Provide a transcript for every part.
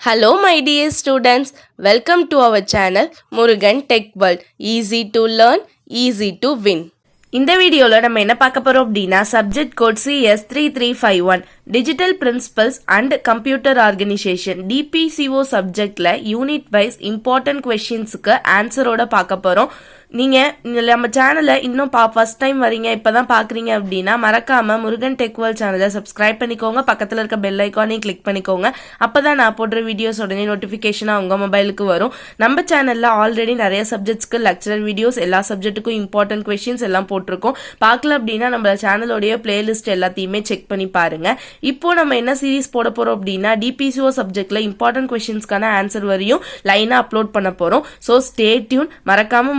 Hello my dear students, welcome to our channel Murugan Tech World. Easy to learn, easy to win. இந்த வீடியோவில் நம்ம என்ன பார்க்க போறோம் அப்படின்னா subject code CS3351 digital principles and computer organisation DPCO சப்ஜெக்ட்ல unit wise important கொஸ்டின்ஸுக்கு ஆன்சரோட பார்க்க போறோம். நீங்க நம்ம சேனலை இன்னும் ஃபர்ஸ்ட் டைம் வரீங்க இப்பதான் பாக்குறீங்க அப்படின்னா மறக்காம முருகன் டெக் வேர்ல்ட் சேனலை சப்ஸ்கிரைப் பண்ணிக்கோங்க, பக்கத்துல இருக்க பெல் ஐக்கானையும் கிளிக் பண்ணிக்கோங்க. அப்பதான் நான் போடுற வீடியோஸ் உடனே நோட்டிபிகேஷனா உங்க மொபைலுக்கு வரும். நம்ம சேனல்ல ஆல்ரெடி நிறைய சப்ஜெக்ட்ஸ்க்கு லெக்சரர் வீடியோஸ், எல்லா சப்ஜெக்ட்டுக்கும் இம்பார்ட்டன்ட் கொஸ்டின்ஸ் எல்லாம் போட்டிருக்கோம். பார்க்கல அப்படின்னா நம்ம சேனலோடைய பிளேலிஸ்ட் எல்லாத்தையுமே செக் பண்ணி பாருங்க. இப்போ நம்ம என்ன சீரீஸ் போட போறோம் அப்படின்னா DPCO சப்ஜெக்ட்ல இம்பார்ட்டன்ட் கொஸ்டின்ஸ்க்கான ஆன்சர் வரையும் லைனா அப்லோட் பண்ண போறோம். So stay tune. மறக்காம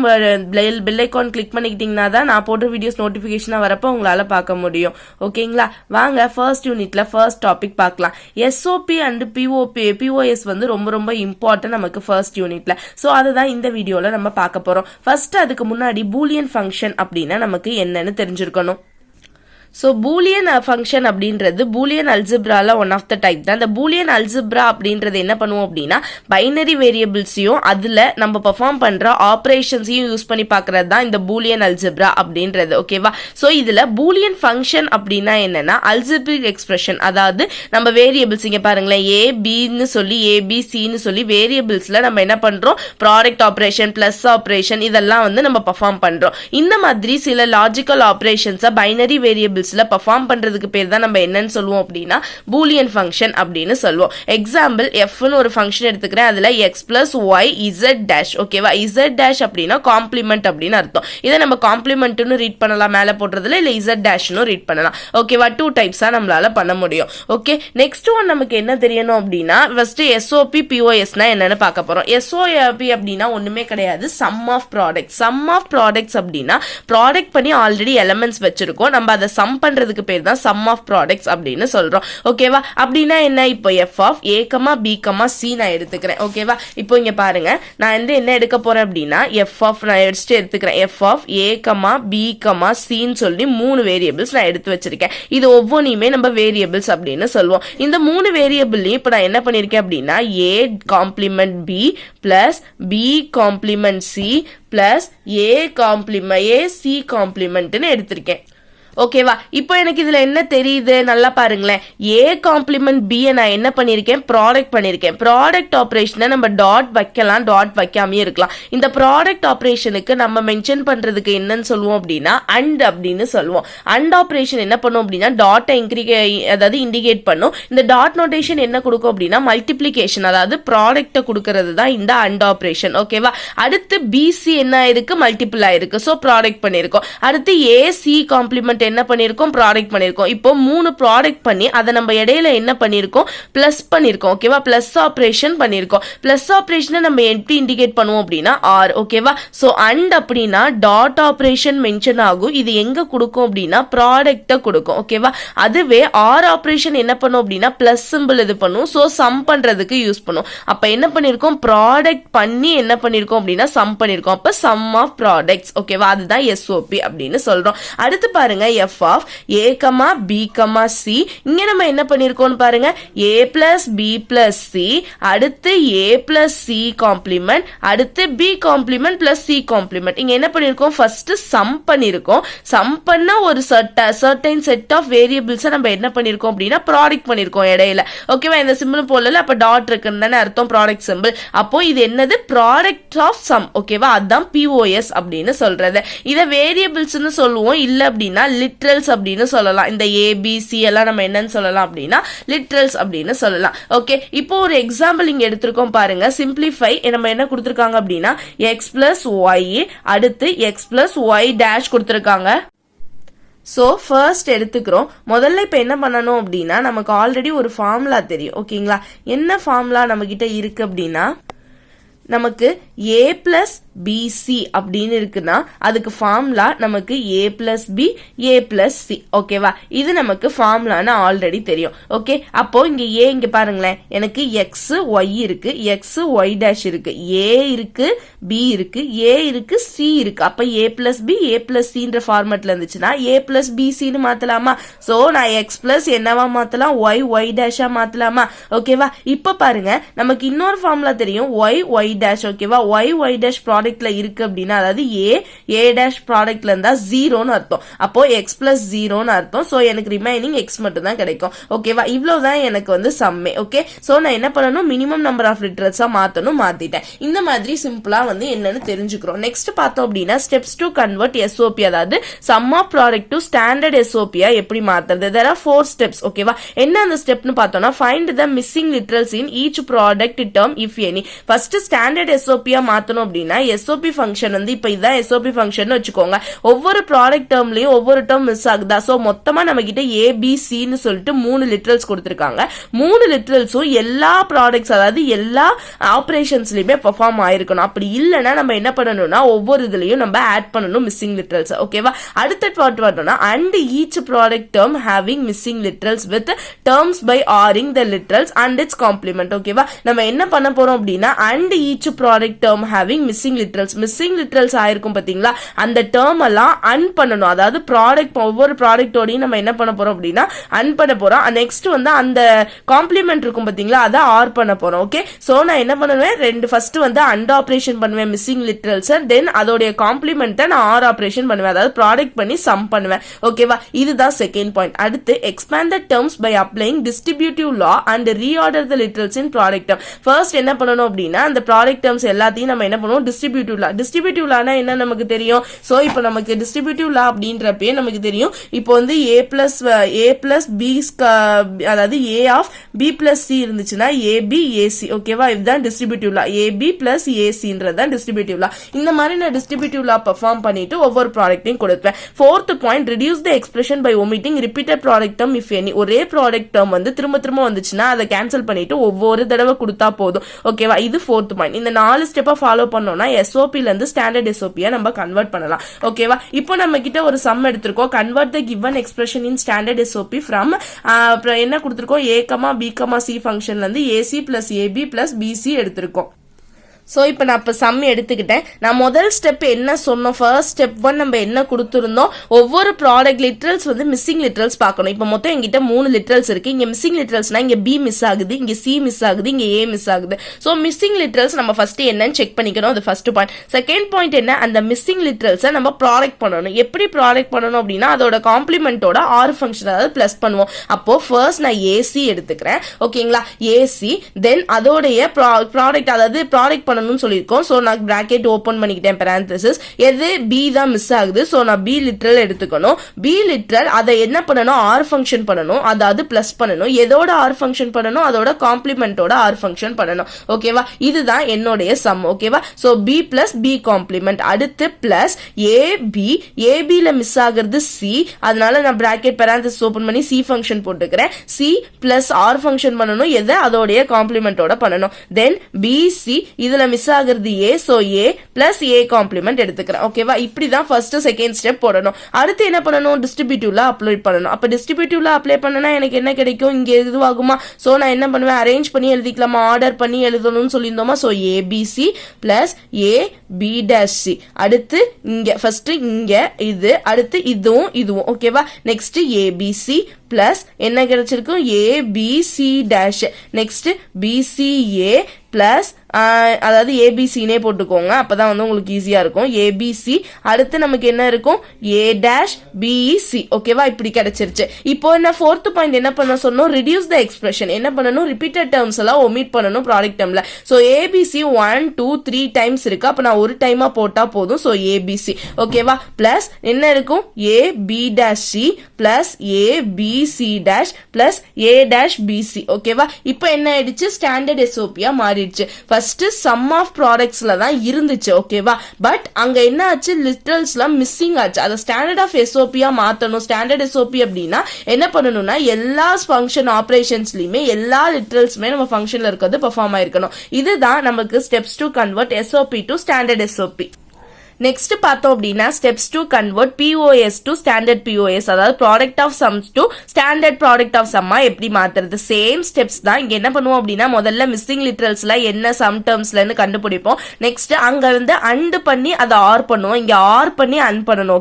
பெல் ஐக்கான் கிளிக் பண்ணிக்கிட்டீங்கன்னா தான் நான் போடுற வீடியோஸ் நோட்டிபிகேஷனா வரப்போ உங்களால பார்க்க முடியும். ஓகேங்களா? வாங்க ஃபர்ஸ்ட் யூனிட்ல ஃபர்ஸ்ட் டாபிக் பார்க்கலாம். SOP அண்ட் POS வந்து ரொம்ப ரொம்ப இம்பார்ட்டன்ட் நமக்கு ஃபர்ஸ்ட் யூனிட்ல. ஸோ அதுதான் இந்த வீடியோல நம்ம பார்க்க போறோம். ஃபர்ஸ்ட் அதுக்கு முன்னாடி பூலியன் ஃபங்க்ஷன் அப்படின்னா நமக்கு என்னன்னு தெரிஞ்சிருக்கணும். ஸோ பூலியன் ஃபங்க்ஷன் அப்படின்றது பூலியன் அல்ஜிப்ரால ஒன் ஆஃப் த டைப் தான். இந்த பூலியன் அல்ஜிப்ரா அப்படின்றது என்ன பண்ணுவோம் அப்படின்னா பைனரி வேரியபிள்ஸையும் அதில் நம்ம பெர்ஃபார்ம் பண்ணுற ஆப்ரேஷன்ஸையும் யூஸ் பண்ணி பார்க்கறது தான் இந்த பூலியன் அல்ஜிப்ரா அப்படின்றது. ஓகேவா? ஸோ இதில் பூலியன் ஃபங்க்ஷன் அப்படின்னா என்னன்னா அல்ஜிப்ரிக் எக்ஸ்பிரஷன், அதாவது நம்ம வேரியபிள்ஸ் இங்கே பாருங்களேன் ஏபின்னு சொல்லி ஏபிசின்னு சொல்லி வேரியபிள்ஸில் நம்ம என்ன பண்ணுறோம் ப்ராடக்ட் ஆப்ரேஷன் பிளஸ் ஆப்ரேஷன் இதெல்லாம் வந்து நம்ம பெர்ஃபார்ம் பண்ணுறோம். இந்த மாதிரி சில லாஜிக்கல் ஆப்ரேஷன்ஸை பைனரி வேரியபிள் பெர்ஃபார்ம் பண்றதுக்கு பேர் தான் நம்ம என்னன்னு சொல்லுவோம் அப்படின்னா பூலியன் ஃபங்க்ஷன் அப்படின்னு சொல்லுவோம். எக்ஸாம்பிள் எஃப்னு ஒரு ஃபங்க்ஷன் எடுத்துக்கிறேன், அதுல x plus y z dash. ஓகேவா? இசட் டேஷ் அப்படின்னா காம்ப்ளிமெண்ட் அப்படின்னு அர்த்தம். இதை நம்ம காம்ப்ளிமெண்ட்னு ரீட் பண்ணலாம் மேல போடுறதுல, இல்ல இசட் டேஷ்னு ரீட் பண்ணலாம். ஓகேவா? டூ டைப்ஸா நம்மளால பண்ண முடியும். ஓகே, நெக்ஸ்ட் ஒன் நமக்கு என்ன தெரியணும் அப்படின்னா ஃபர்ஸ்ட் SOP POS என்னன்னு பார்க்க போறோம். SOP அப்படின்னா ஒண்ணுமே கிடையாது, sum of product. Sum of products அப்படின்னா ப்ராடக்ட் பண்ணி ஆல்ரெடி எலிமெண்ட்ஸ் வச்சிருக்கோம், நம்ம அதை சம் பண்றதுக்கு பேர் தான் சம் ஆஃப் ப்ராடக்ட்ஸ் அப்படின்னு சொல்றோம். ஓகேவா? அப்படின்னா என்ன, இப்போ f of a, b, c நான் எடுத்துக்கிறேன். ஓகேவா? இப்போ இங்க பாருங்க, நான் வந்து என்ன எடுக்க போறேன் அப்படின்னா f ஆஃப் நான் எடுத்துக்கிறேன். f of a, b, c ன்னு சொல்லி மூணு வேரியபிள்ஸ் நான் எடுத்து வச்சிருக்கேன். இது ஒவ்வொன்றையுமே நம்ம வேரியபிள்ஸ் அப்படின்னு சொல்லுவோம். இந்த மூணு வேரியபிள்லையும் இப்போ நான் என்ன பண்ணிருக்கேன் அப்படின்னா a complement b plus b complement c plus a c காம்ப்ளிமெண்ட்னு எடுத்திருக்கேன். ஓகேவா? இப்போ எனக்கு இதுல என்ன தெரியுது நல்லா பாருங்களேன். ஏ காம்ப்ளிமெண்ட் பி நான் என்ன பண்ணிருக்கேன் ப்ராடக்ட் பண்ணிருக்கேன். ப்ராடக்ட் ஆபரேஷனை நம்ம டாட் வைக்கலாம், டாட் வைக்காமே இருக்கலாம். இந்த ப்ராடக்ட் ஆபரேஷனுக்கு நம்ம மென்ஷன் பண்றதுக்கு என்னன்னு சொல்லுவோம் அப்படின்னா அண்ட் அப்படின்னு சொல்லுவோம். அண்ட் ஆபரேஷன் என்ன பண்ணும் அப்படின்னா டாட்டை அதாவது இண்டிகேட் பண்ணும். இந்த டாட் நோட்டேஷன் என்ன கொடுக்கும் அப்படின்னா மல்டிப்ளிகேஷன், அதாவது ப்ராடக்ட்டை கொடுக்கறது தான் இந்த அண்ட் ஆபரேஷன். ஓகேவா? அடுத்து பிசி என்ன ஆயிருக்கு மல்டிபிள் ஆயிருக்கு, ஸோ ப்ராடக்ட் பண்ணிருக்கோம். அடுத்து ஏசி காம்ப்ளிமெண்ட் என்ன பண்ணிருக்கோம் ப்ராடக்ட் பண்ணிருக்கோம். இப்போ மூணு ப்ராடக்ட் பண்ணி அதை நம்ம இடையில என்ன பண்ணிருக்கோம் பிளஸ் பண்ணிருக்கோம். ஓகேவா? பிளஸ் ஆபரேஷன் பண்ணிருக்கோம். பிளஸ் ஆபரேஷனை நம்ம எப்படி இண்டிகேட் பண்ணுவோம் அப்படின்னா ஆர். ஓகேவா? சோ அண்ட் அப்படின்னா டாட் ஆபரேஷன் மென்ஷன் ஆகும். இது எங்க கொடுக்கும் அப்படின்னா ப்ராடக்ட்டை கொடுக்கும். ஓகேவா? அதுவே ஆர் ஆபரேஷன் என்ன பண்ணும் அப்படின்னா பிளஸ் சிம்பிள் இது பண்ணும், சோ சம் பண்றதுக்கு யூஸ் பண்ணும். அப்ப என்ன பண்ணிருக்கோம் ப்ராடக்ட் பண்ணி என்ன பண்ணிருக்கோம் அப்படின்னா சம் பண்ணிருக்கோம். அப்ப சம் ஆஃப் ப்ராடக்ட்ஸ். ஓகேவா? அதுதான் SOP அப்படின்னு சொல்றோம். அடுத்து பாருங்க f of a, b, c. இங்க நம்ம என்ன பண்ணிருக்கோம் பாருங்க a plus b plus c, அடுத்து a plus c காம்ப்ளிமெண்ட், அடுத்து b complement plus c complement. இங்க என்ன பண்ணிருக்கோம் ஃபர்ஸ்ட் சம் பண்ணிருக்கோம். சம் பண்ண ஒரு சர்டைன் செட் ஆஃப் வேரியபிள்ஸ் நம்ம என்ன பண்ணிருக்கோம் அப்படின்னா ப்ராடக்ட் பண்ணிருக்கோம் இடையில. ஓகேவா? இந்த சிம்பிள் போடல, அப்ப டாட் இருக்குன்னு தானே அர்த்தம் ப்ராடக்ட் சிம்பிள். அப்போ இது என்னது ப்ராடக்ட் ஆஃப் சம். ஓகேவா? அதான் POS அப்படின்னு சொல்றது. இத வேரியபிள்ஸ்னு சொல்லுவோம், இல்ல அப்படின்னா லிட்ரல்ஸ் அப்படின்னு சொல்லலாம். இந்த ABC எல்லாம் நம்ம என்னன்னு சொல்லலாம் அப்படின்னா லிட்ரல்ஸ் அப்படின்னு சொல்லலாம். ஓகே, இப்போ ஒரு எக்ஸாம்பிள் இங்க எடுத்திருக்கோம் பாருங்க. சிம்பிளிஃபை நம்ம என்ன கொடுத்திருக்காங்க அப்படின்னா x plus y, அடுத்து x plus y dash கொடுத்திருக்காங்க. ஸோ ஃபர்ஸ்ட் எடுத்துக்கிறோம். முதல்ல இப்போ என்ன பண்ணணும் அப்படின்னா நமக்கு ஆல்ரெடி ஒரு ஃபார்முலா தெரியும். ஓகேங்களா? என்ன ஃபார்முலா நம்ம கிட்ட இருக்கு அப்படின்னா நமக்கு a plus bc அப்படின்னு இருக்குன்னா அதுக்கு ஃபார்முலா நமக்கு a plus b a plus c ஓகேவா இது நமக்கு ஃபார்முலான்னு ஆல்ரெடி தெரியும் ஓகே அப்போ இங்க a இங்க பாருங்களேன் எனக்கு x y இருக்கு x y dash இருக்கு a இருக்கு b இருக்கு a இருக்கு c இருக்கு அப்ப a plus b a plus c ன்ற ஃபார்மட்ல இருந்துச்சுன்னா a plus bc ன்னு மாத்தலாமா சோ நான் x plus என்னவா மாத்தலாம் y dash மாத்தலாமா ஓகேவா இப்ப பாருங்க நமக்கு இன்னொரு ஃபார்முலா தெரியும் y dash ஓகேவா y dash ப்ராடக்ட்ல இருக்கு அப்படின்னா அதாவது a dash ப்ராடக்ட்ல இருந்தா 0 ன்னு அர்த்தம் அப்போ x plus 0 ன்னு அர்த்தம் சோ எனக்கு ரிமைனிங் x மட்டும் தான் கிடைக்கும் ஓகேவா இவ்வளவுதான் எனக்கு வந்து சம்மே ஓகே சோ நான் என்ன பண்ணணும் மினிமம் நம்பர் ஆஃப் லிட்டரல்ஸா மாத்திட்டேன் இந்த மாதிரி சிம்பிளா வந்து என்னன்னு தெரிஞ்சுக்கிறோம் நெக்ஸ்ட் பார்த்தோம் அப்படின்னா ஸ்டெப்ஸ் டு கன்வெர்ட் SOP அதாவது sum of product to standard SOP எப்படி மாத்துறது there are 4 steps ஓகேவா என்ன அந்த ஸ்டெப்னு பார்த்தோம்னா find the missing literals in each product term if any first standard SOP மாத்தணும் அப்படின்னா SOP ஃபங்க்ஷன் வந்து இப்ப இதான் SOP ஃபங்க்ஷன் வச்சுக்கோங்க ஒவ்வொரு ப்ராடக்ட் டேர்ம்லயும் ஒவ்வொரு டேர்ம் மிஸ் ஆகுதா சோ மொத்தமா நம்ம கிட்ட ABC ன்னு சொல்லிட்டு 3 லிட்டரல்ஸ் கொடுத்திருக்காங்க 3 லிட்டரல்ஸும் எல்லா ப்ராடக்ட்ஸ் அதாவது எல்லா ஆபரேஷன்ஸ்லயுமே பெர்ஃபார்ம் ஆயிருக்கணும் அப்படி இல்லனா நம்ம என்ன பண்ணணும்னா ஒவ்வொரு இதுலயும் நம்ம ஆட் பண்ணனும் மிஸ்ஸிங் லிட்டரல்ஸ் ஓகேவா அடுத்த பார்ட் வரணும்னா and each product term having missing literals with terms by r-ing the literals and its complement ஓகேவா நம்ம என்ன பண்ண போறோம் அப்படின்னா and each product term having missing literals ஆயிருக்கும் பாத்தீங்களா அந்த டேர்ம் எல்லாம் அன் பண்ணணும் அதாவது ப்ராடக்ட் ஒவ்வொரு ப்ராடக்ட்டோடையும் நம்ம என்ன பண்ண போறோம் அப்படின்னா அன் பண்ண போறோம் நெக்ஸ்ட் வந்து அந்த காம்ப்ளிமெண்ட் இருக்கும் பாத்தீங்களா அத ஆர் பண்ண போறோம் ஓகே சோ நான் என்ன பண்ணுவேன் ஃபர்ஸ்ட் வந்து அண்ட் ஆபரேஷன் பண்ணுவேன் மிஸ்ஸிங் லிட்டரல்ஸ் தென் அதோட காம்ப்ளிமெண்ட்டை நான் ஆர் ஆபரேஷன் பண்ணுவேன் அதாவது ப்ராடக்ட் பண்ணி சம் பண்ணுவேன் ஓகேவா இதுதான் செகண்ட் பாயிண்ட் அடுத்து expand the terms by applying distributive law and reorder the literals in product term first என்ன பண்ணனும் அப்படின்னா அந்த ப்ராடக்ட் டேர்ம்ஸ் எல்லாத்தையும் நம்ம என்ன பண்ணுவோம் டிஸ்ட்ரிபியூட்டிவ் லானா என்ன நமக்கு தெரியும் சோ இப்போ நமக்கு டிஸ்ட்ரிபியூட்டிவ் லா அப்படின்றப்பே நமக்கு தெரியும் இப்போ வந்து a plus b அதாவது a of b plus c இருந்துச்சுன்னா ab ac ஓகேவா இதுதான் டிஸ்ட்ரிபியூட்டிவ் லா ab plus ac ன்றதுதான் டிஸ்ட்ரிபியூட்டிவ் லா இந்த மாதிரி நான் டிஸ்ட்ரிபியூட்டிவ் லா பெர்ஃபார்ம் பண்ணிட்டு ஒவ்வொரு ப்ராடக்ட்டையும் கொடுப்பேன் fourth point reduce the expression by omitting repeated product term if any ஒரே ப்ராடக்ட் டேர்ம் வந்து திரும்ப வந்துச்சுன்னா அதை கேன்சல் பண்ணிட்டு ஒவ்வொரு தடவை கொடுத்தா போதும் ஓகேவா இது fourth point இந்த 4 ஸ்டெப்பை ஃபாலோ பண்ணோம்னா SOP ல இருந்து ஸ்டாண்டர்ட் SOP நம்ம கன்வெர்ட் பண்ணலாம் ஓகேவா இப்போ நம்ம கிட்ட ஒரு சம் எடுத்துறோம் convert the given expression in standard SOP from என்ன கொடுத்திருக்கோம் a, b, c ஃபங்க்ஷன்ல இருந்து AC plus AB plus BC எடுத்துறோம் சோ இப்போ நான் இப்ப சம் எடுத்துக்கிட்டேன் நான் முதல் ஸ்டெப் என்ன சொன்னோம் ஃபர்ஸ்ட் ஸ்டெப் 1 நம்ம என்ன கொடுத்திருந்தோம் ஒவ்வொரு ப்ராடக்ட் லிட்டரல்ஸ் வந்து மிஸ்ஸிங் லிட்டரல்ஸ் பார்க்கணும் இப்போ மொத்தம் என்கிட்ட 3 லிட்டரல்ஸ் இருக்கு இங்க மிஸ்ஸிங் லிட்டரல்ஸ்னா இங்க B மிஸ் ஆகுது இங்க C மிஸ் ஆகுது இங்க A மிஸ் ஆகுது சோ மிஸ்ஸிங் லிட்டரல்ஸ் நம்ம ஃபர்ஸ்ட் என்னன்னு செக் பண்ணிக்கணும் அது ஃபர்ஸ்ட் பாயிண்ட் செகண்ட் பாயிண்ட் என்ன அந்த மிஸ்ஸிங் லிட்டரல்ஸை நம்ம ப்ராடக்ட் பண்ணணும் எப்படி ப்ராடக்ட் பண்ணணும் அப்படின்னா அதோட காம்ப்ளிமெண்டோட ஆர் ஃபங்க்ஷன் அதாவது பிளஸ் பண்ணுவோம் அப்போ ஃபர்ஸ்ட் நான் AC எடுத்துக்கிறேன் ஓகேங்களா AC தென் அதோடைய ப்ராடக்ட் அதாவது ப்ராடக்ட் சொல்லிருக்கோம் சோ நான் பிராக்கெட் ஓபன் பண்ணிக்கிட்டேன் parenthesis எது B தான் மிஸ் ஆகுது சோ நான் B லிட்டரல் எடுத்துக்கணும் B லிட்டரல் அதை என்ன பண்ணனும் R ஃபங்க்ஷன் பண்ணனும் அதாவது பிளஸ் பண்ணனும் எதோட R ஃபங்க்ஷன் பண்ணனும் அதோட காம்ப்ளிமெண்டோட R ஃபங்க்ஷன் பண்ணனும் ஓகேவா இதுதான் என்னோட சம் ஓகேவா so B plus B complement அடுத்து பிளஸ் AB ல மிஸ் ஆகிறது C அதனால நான் பிராக்கெட் parenthesis ஓபன் பண்ணி C ஃபங்க்ஷன் போட்டுக்கிறேன் C plus R ஃபங்க்ஷன் பண்ணனும் எதை அதோட காம்ப்ளிமெண்டோட பண்ணனும் தென் BC இதுல மிஸ் ஆகிறது A so A plus A complement எடுத்துக்கிறேன் ஓகேவா இப்படிதான் ஃபர்ஸ்ட் செகண்ட் ஸ்டெப் போடணும் அடுத்து என்ன பண்ணனும் டிஸ்ட்ரிபியூட்டிவ்ல அப்ளை பண்ணனும் அப்ப டிஸ்ட்ரிபியூட்டிவ்ல அப்ளை பண்ணனா எனக்கு என்ன கிடைக்கும் இங்க இதுவாகுமா சோ நான் என்ன பண்ணுவேன் அரேஞ்ச் பண்ணி எழுதிக்கலாமா ஆர்டர் பண்ணி எழுதணும்னு சொல்லிருந்தோமா so ABC plus AB' C அடுத்து இங்க ஃபர்ஸ்ட் இங்க இது அடுத்து இதுவும் ஓகேவா நெக்ஸ்ட் ABC பிளஸ் என்ன கிடைச்சிருக்கும் ABC' நெக்ஸ்ட் BCA பிளஸ் அதாவது ABCனே போட்டுக்கோங்க அப்பதான் வந்து உங்களுக்கு ஈஸியா இருக்கும் ABC அடுத்து நமக்கு என்ன இருக்கும் A'BC ஓகேவா இப்படி கிடைச்சிருச்சு இப்போ என்ன ஃபோர்த் பாயிண்ட் என்ன பண்ண சொன்னோம் reduce the expression என்ன பண்ணனும் ரிப்பீட்டட் டேர்ம்ஸ் எல்லாம் ஒமிட் பண்ணனும் ப்ராடக்ட் டேர்ம்ல சோ ABC 1 2 3 டைம்ஸ் இருக்கு அப்ப நான் ஒரு டைமா போட்டா போதும் சோ ABC ஓகேவா பிளஸ் என்ன இருக்கும் AB' plus AB BC dash plus A dash BC. ஓகேவா? இப்போ என்ன ஆயிடுச்சு, ஸ்டாண்டர்ட் எஸ்ஓபியா மாறிடுச்சு. ஃபர்ஸ்ட் சம் ஆஃப் ப்ராடக்ட்ஸ்ல தான் இருந்துச்சு. ஓகேவா? பட் அங்க என்ன ஆச்சு, லிட்டரல்ஸ்லாம் மிஸ்ஸிங் ஆச்சு. அதை ஸ்டாண்டர்ட் ஆஃப் எஸ்ஓபியா மாத்தணும். ஸ்டாண்டர்ட் எஸ்ஓபி அப்படின்னா என்ன பண்ணணும்னா எல்லா ஃபங்க்ஷன் ஆபரேஷன்ஸ்லயுமே எல்லா லிட்டரல்ஸ்மே நம்ம ஃபங்க்ஷன்ல இருக்கிறது பெர்ஃபார்ம் ஆயிருக்கணும். இதுதான் நமக்கு steps to convert SOP to standard SOP. Next பார்த்தோம் அப்படின்னா steps to convert POS to standard POS, அதாவது product of sums to standard product of சம்மா எப்படி மாத்துறது. சேம் ஸ்டெப்ஸ் தான். இங்க என்ன பண்ணுவோம் அப்படின்னா முதல்ல மிஸ்ஸிங் லிட்டரல்ஸ்ல என்ன சம் டேர்ம்ஸ்லன்னு கண்டுபிடிப்போம். நெக்ஸ்ட் அங்க வந்து அண்ட் பண்ணி அதை ஆர் பண்ணுவோம். இங்க ஆர் பண்ணி அன் பண்ணணும்.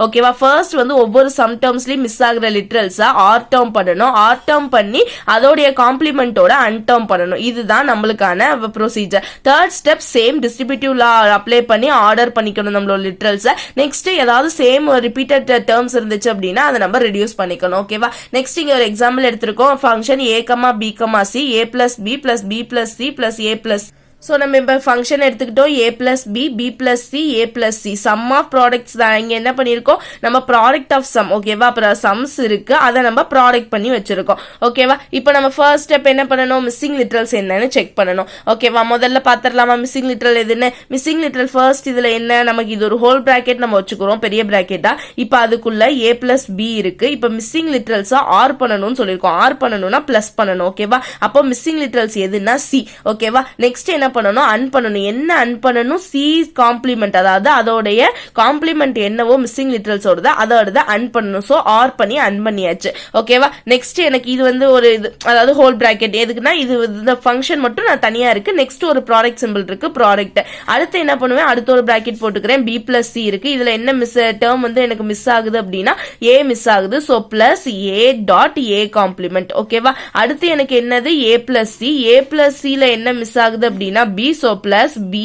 ஓகேவா? ஃபர்ஸ்ட் வந்து ஒவ்வொரு சம் டேர்ம்ஸ்லயும் மிஸ் ஆகுற லிட்டரல்ஸா ஆர் டேர்ம் பண்ணணும். ஆர் டேர்ம் பண்ணி அதோடைய காம்ப்ளிமெண்டோட அன் டேர்ம் பண்ணணும். இதுதான் நம்மளுக்கான procedure. Third step same distributive law apply பண்ணி ஆர்டர் பண்ணி நம்மளோட லிட்டரல்ஸ். நெக்ஸ்ட் ஏதாவது சேம் ரிப்பீட்டட் டேர்ம்ஸ் இருந்துச்சு அப்படின்னா அதை நம்ம ரெடியூஸ் பண்ணிக்கணும். ஓகேவா? நெக்ஸ்ட் இங்க ஒரு எக்ஸாம்பிள் எடுத்திருக்கோம். Function A, B, C, A plus B plus B plus C plus A plus. So நம்ம இப்போ ஃபங்க்ஷன் எடுத்துக்கிட்டோம். A plus B, B plus C, A plus C. Sum of products தான். இங்கே என்ன பண்ணியிருக்கோம், நம்ம ப்ராடக்ட் ஆஃப் சம். ஓகேவா? அப்புறம் சம்ஸ் இருக்கு, அதை நம்ம ப்ராடக்ட் பண்ணி வச்சிருக்கோம். ஓகேவா? இப்போ நம்ம ஃபர்ஸ்ட் ஸ்டெப் என்ன பண்ணணும், மிஸ்ஸிங் லிட்டரல்ஸ் என்னன்னு செக் பண்ணணும். ஓகேவா? முதல்ல பார்த்துடலாமா மிஸ்ஸிங் லிட்டரல் எதுன்னு. மிஸ்ஸிங் லிட்டரல் ஃபர்ஸ்ட் இதுல என்ன, நமக்கு இது ஒரு ஹோல் பிராக்கெட் நம்ம வச்சுக்கிறோம், பெரிய பிராக்கெட்டா. இப்போ அதுக்குள்ள A plus B இருக்கு. இப்போ மிஸ்ஸிங் லிட்டரல்ஸா ஆர் பண்ணணும்னு சொல்லியிருக்கோம். ஆர் பண்ணணும்னா பிளஸ் பண்ணணும். ஓகேவா? அப்போ மிஸ்ஸிங் லிட்டரல்ஸ் எதுன்னா C. ஓகேவா? நெக்ஸ்ட் என்ன பண்ணணும், அன் பண்ணணும். என்ன அன் பண்ணணும், C காம்ப்ளிமெண்ட், அதாவது அதோடைய காம்ப்ளிமெண்ட் என்னவோ மிஸ்ஸிங் லிட்டரல்ஸோட அதோட அன் பண்ணணும். சோ ஆர் பண்ணி அன் பண்ணியாச்சு. ஓகேவா? நெக்ஸ்ட் எனக்கு இது வந்து ஒரு இது, அதாவது ஹோல் பிராக்கெட் எதுக்குன்னா இது இந்த ஃபங்க்ஷன் மட்டும் நான் தனியா இருக்கு. நெக்ஸ்ட் ஒரு ப்ராடக்ட் சிம்பிள் இருக்கு, ப்ராடக்ட். அடுத்து என்ன பண்ணுவேன், அடுத்த ஒரு பிராக்கெட் போட்டுக்கிறேன். B plus C இருக்கு. இதுல என்ன மிஸ் டேர்ம் வந்து எனக்கு மிஸ் ஆகுது அப்படின்னா A மிஸ் ஆகுது. So plus A dot A complement. ஓகேவா? அடுத்து எனக்கு என்னது, A plus C. A plus C ல என்ன மிஸ் ஆகுது அப்படின்னா B. So plus B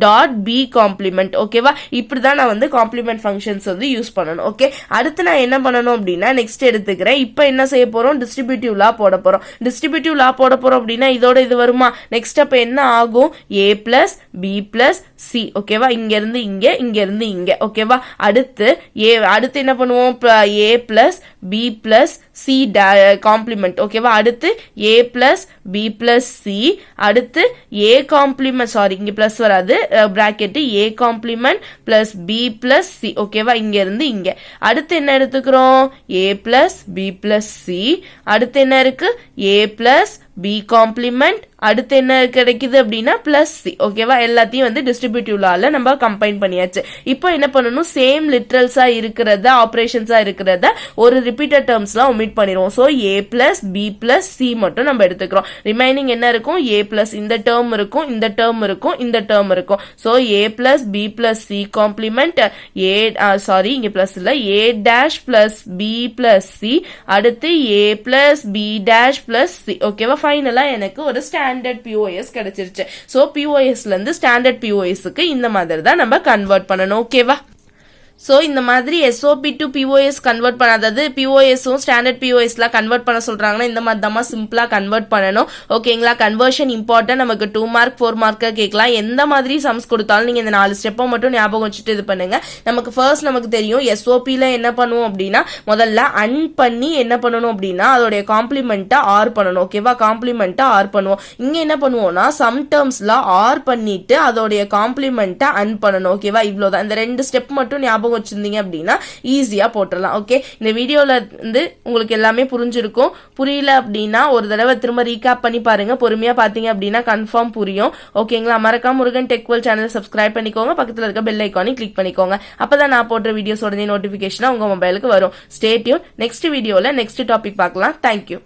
dot B complement. ஓகேவா? இப்படிதான் நான் வந்து காம்ப்ளிமெண்ட் ஃபங்க்ஷன்ஸ் வந்து யூஸ் பண்ணணும். ஓகே, அடுத்து நான் என்ன பண்ணணும் அப்படின்னா நெக்ஸ்ட் எடுத்துக்கிறேன். இப்போ என்ன செய்ய போறோம், டிஸ்ட்ரிபியூட்டிவ் லா போட போறோம். டிஸ்ட்ரிபியூட்டிவ் லா போட போறோம் அப்படின்னா இதோட இது வருமா, நெக்ஸ்ட் அப்ப என்ன ஆகும், A plus B plus C. ஓகேவா? இங்க இருந்து இங்க, இங்க இருந்து இங்க. ஓகேவா? அடுத்து அடுத்து என்ன பண்ணுவோம், A plus B plus C complement. ஓகேவா? அடுத்து A plus B plus C. அடுத்து A காம்ப்ளிமெண்ட், சாரி இங்க பிளஸ் வராது, bracket A complement plus B plus C. ஓகேவா? இங்க இருந்து இங்க. அடுத்து என்ன எடுத்துக்கிறோம், A plus B plus C. அடுத்து என்ன இருக்கு, A பிளஸ் B காம்ப்ளிமெண்ட். அடுத்து என்ன கிடைக்குது அப்படின்னா பிளஸ் C. ஓகேவா? எல்லாத்தையும் வந்து டிஸ்ட்ரிபியூட்டிவ் லால நம்ம கம்பைன் பண்ணியாச்சு. இப்போ என்ன பண்ணணும், சேம் லிட்டரல்ஸா இருக்கிறத, ஆபரேஷன்ஸா இருக்கிறத ஒரு ரிப்பீட்டட் டேர்ம்ஸ்லாம் ஒமிட் பண்ணிடுவோம். So A plus B plus C மட்டும் நம்ம எடுத்துக்கிறோம். ரிமைனிங் என்ன இருக்கும், A பிளஸ் இந்த டேர்ம் இருக்கும், இந்த டேர்ம் இருக்கும், இந்த டேர்ம் இருக்கும். So A plus B plus C complement sorry இங்க பிளஸ் இல்ல, A dash plus B plus C. அடுத்து A plus B dash plus C. ஓகேவா? ஃபைனலா எனக்கு ஒரு ஸ்டாண்டர்ட் POS கிடைச்சிருச்சு. சோ POSல இருந்து ஸ்டாண்டர்ட் POSக்கு இந்த மாதிரி தான் நம்ம கன்வெர்ட் பண்ணணும். ஓகேவா? ஸோ இந்த மாதிரி SOP டு POS கன்வெர்ட் பண்ண, அதாவது POSும் ஸ்டாண்டர்ட் POSலாம் கன்வெர்ட் பண்ண சொல்றாங்கன்னா இந்த மாதிரி தான் சிம்பிளா கன்வெர்ட் பண்ணணும். ஓகேங்களா? Conversion important. நமக்கு 2 மார்க் 4 மார்க் கேட்கலாம். எந்த மாதிரி சம்ஸ் கொடுத்தாலும் நீங்க இந்த 4 ஸ்டெப்பை மட்டும் ஞாபகம் வச்சுட்டு இது பண்ணுங்க. நமக்கு ஃபர்ஸ்ட் நமக்கு தெரியும் SOPல என்ன பண்ணுவோம் அப்படின்னா முதல்ல அன் பண்ணி என்ன பண்ணணும் அப்படின்னா அதோடைய காம்ப்ளிமெண்ட்டை ஆர் பண்ணணும். ஓகேவா? காம்ப்ளிமெண்ட்டை ஆர் பண்ணுவோம். இங்க என்ன பண்ணுவோம்னா சம் டேர்ம்ஸ்ல ஆர் பண்ணிட்டு அதோடைய காம்ப்ளிமெண்ட்டை அன் பண்ணணும். ஓகேவா? இவ்வளவுதான். இந்த 2 ஸ்டெப் மட்டும் ஞாபகம் வச்சிருந்தீங்க அப்படின்னா ஈஸியா போட்டுடலாம். ஓகே, இந்த வீடியோல இருந்து உங்களுக்கு எல்லாமே புரிஞ்சிருக்கும். புரியல அப்படின்னா ஒரு தடவை திரும்ப ரீகேப் பண்ணி பாருங்க. பொறுமையா பாத்தீங்க அப்படின்னா கன்ஃபார்ம் புரியும். ஓகேங்களா? மறக்காம முருகன் டெக் வேர்ல்ட் சேனலை சப்ஸ்கிரைப் பண்ணிக்கோங்க. பக்கத்துல இருக்க பெல் ஐகானை கிளிக் பண்ணிக்கோங்க. அப்பதான் நான் போடுற வீடியோஸ் உடனே நோட்டிபிகேஷனா உங்க மொபைலுக்கு வரும். Stay tune. நெக்ஸ்ட் வீடியோல நெக்ஸ்ட் டாபிக் பார்க்கலாம். தேங்க்யூ.